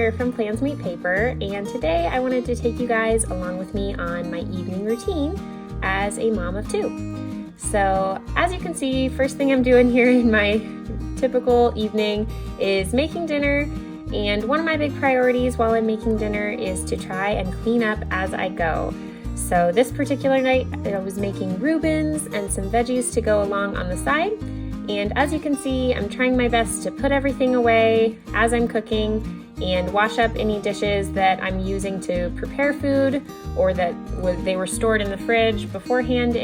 Heather from Plans Meet Paper, and today I wanted to take you guys along with me on my evening routine as a mom of two. So as you can see, first thing I'm doing here in my typical evening is making dinner, and one of my big priorities while I'm making dinner is to try and clean up as I go. So this particular night I was making Reubens and some veggies to go along on the side. And as you can see, I'm trying my best to put everything away as I'm cooking and wash up any dishes that I'm using to prepare food or that they were stored in the fridge beforehand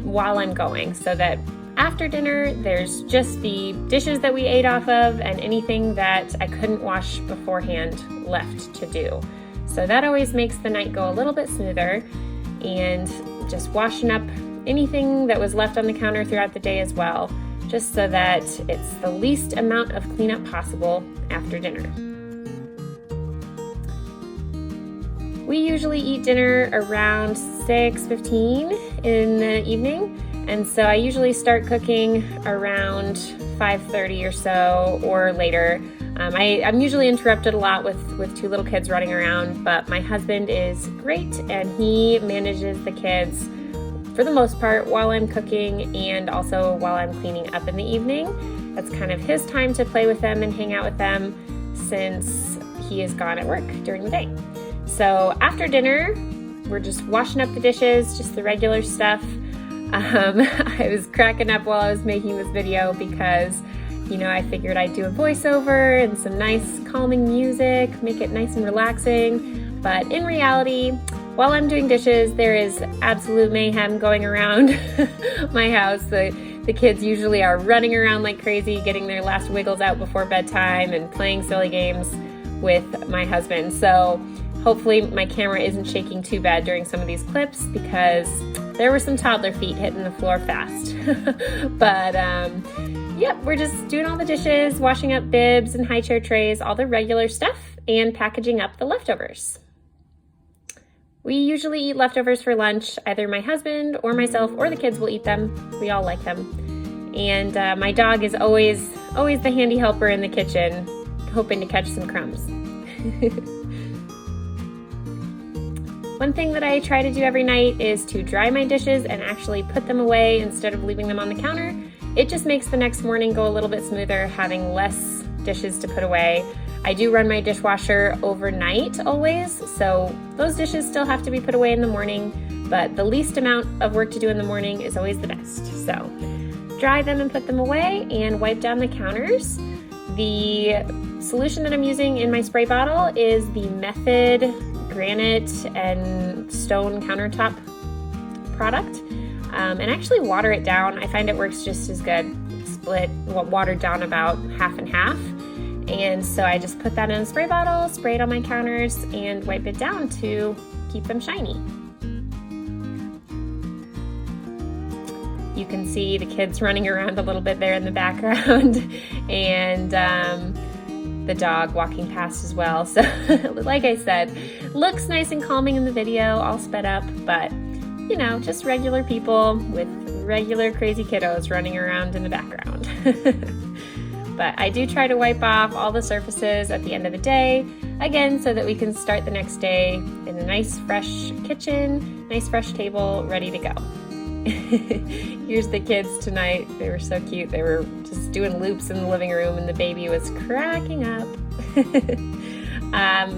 while I'm going, so that after dinner there's just the dishes that we ate off of and anything that I couldn't wash beforehand left to do. So that always makes the night go a little bit smoother, and just washing up anything that was left on the counter throughout the day as well, just so that it's the least amount of cleanup possible after dinner. We usually eat dinner around 6:15 in the evening, and so I usually start cooking around 5:30 or so or later. I'm usually interrupted a lot with two little kids running around, but my husband is great and he manages the kids for the most part while I'm cooking and also while I'm cleaning up in the evening. That's kind of his time to play with them and hang out with them since he is gone at work during the day. So after dinner, we're just washing up the dishes, just the regular stuff. I was cracking up while I was making this video because, I figured I'd do a voiceover and some nice calming music, make it nice and relaxing. But in reality, while I'm doing dishes, there is absolute mayhem going around my house. The kids usually are running around like crazy, getting their last wiggles out before bedtime and playing silly games with my husband. So hopefully my camera isn't shaking too bad during some of these clips because there were some toddler feet hitting the floor fast. But yep, we're just doing all the dishes, washing up bibs and high chair trays, all the regular stuff, and packaging up the leftovers. We usually eat leftovers for lunch. Either my husband or myself or the kids will eat them. We all like them. And my dog is always the handy helper in the kitchen, hoping to catch some crumbs. One thing that I try to do every night is to dry my dishes and actually put them away instead of leaving them on the counter. It just makes the next morning go a little bit smoother, having less dishes to put away. I do run my dishwasher overnight always, so those dishes still have to be put away in the morning, but the least amount of work to do in the morning is always the best. So dry them and put them away and wipe down the counters. The solution that I'm using in my spray bottle is the Method granite and stone countertop product, and actually water it down. I find it works just as good. Watered down about half and half. And so I just put that in a spray bottle, spray it on my counters, and wipe it down to keep them shiny. You can see the kids running around a little bit there in the background, and the dog walking past as well. So like I said, looks nice and calming in the video, all sped up, but just regular people with regular crazy kiddos running around in the background. But I do try to wipe off all the surfaces at the end of the day, again, so that we can start the next day in a nice fresh kitchen, nice fresh table, ready to go. Here's the kids tonight. They were so cute. They were just doing loops in the living room and the baby was cracking up.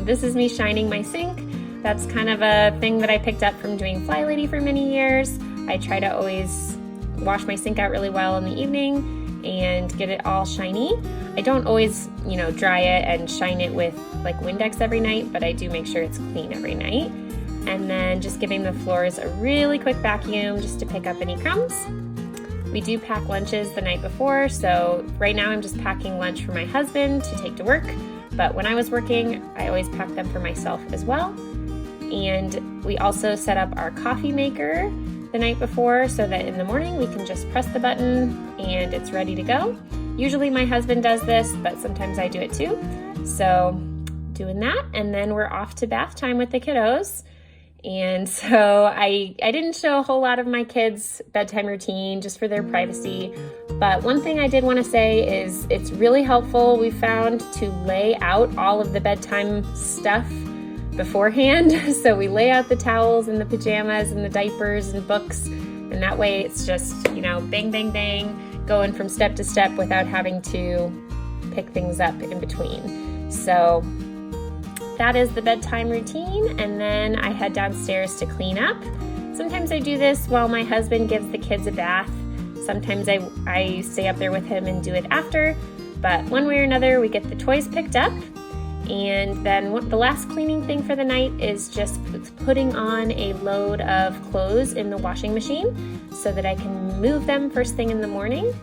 This is me shining my sink. That's kind of a thing that I picked up from doing Fly Lady for many years. I try to always wash my sink out really well in the evening and get it all shiny. I don't always, dry it and shine it with like Windex every night, but I do make sure it's clean every night. And then just giving the floors a really quick vacuum just to pick up any crumbs. We do pack lunches the night before, so right now I'm just packing lunch for my husband to take to work, but when I was working, I always packed them for myself as well. And we also set up our coffee maker the night before so that in the morning we can just press the button and it's ready to go. Usually my husband does this, but sometimes I do it too. So doing that, and then we're off to bath time with the kiddos. And so I didn't show a whole lot of my kids' bedtime routine just for their privacy. But one thing I did want to say is it's really helpful, we found, to lay out all of the bedtime stuff beforehand. So we lay out the towels and the pajamas and the diapers and books, and that way it's just, bang, bang, bang, going from step to step without having to pick things up in between. So that is the bedtime routine, and then I head downstairs to clean up. Sometimes I do this while my husband gives the kids a bath. Sometimes I stay up there with him and do it after, but one way or another we get the toys picked up. And then the last cleaning thing for the night is just putting on a load of clothes in the washing machine so that I can move them first thing in the morning.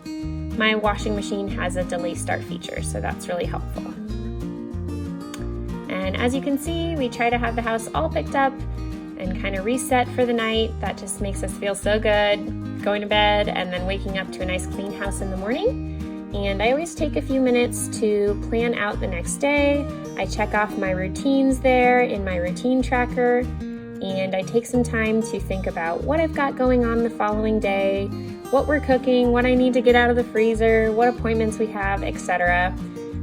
My washing machine has a delay start feature, so that's really helpful. And as you can see, we try to have the house all picked up and kind of reset for the night. That just makes us feel so good, going to bed and then waking up to a nice clean house in the morning. And I always take a few minutes to plan out the next day. I check off my routines there in my routine tracker, and I take some time to think about what I've got going on the following day, what we're cooking, what I need to get out of the freezer, what appointments we have, etc.,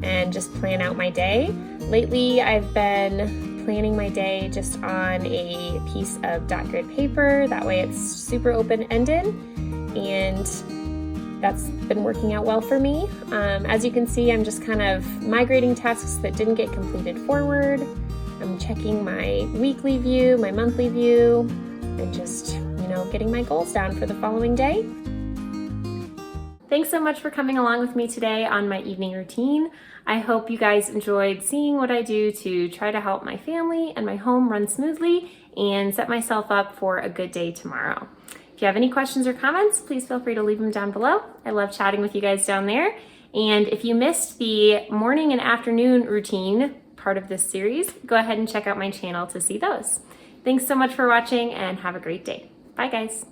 and just plan out my day. Lately, I've been planning my day just on a piece of dot grid paper. That way it's super open-ended, and that's been working out well for me. As you can see, I'm just kind of migrating tasks that didn't get completed forward. I'm checking my weekly view, my monthly view, and just, getting my goals down for the following day. Thanks so much for coming along with me today on my evening routine. I hope you guys enjoyed seeing what I do to try to help my family and my home run smoothly and set myself up for a good day tomorrow. If you have any questions or comments, please feel free to leave them down below. I love chatting with you guys down there. And if you missed the morning and afternoon routine part of this series, go ahead and check out my channel to see those. Thanks so much for watching, and have a great day. Bye, guys.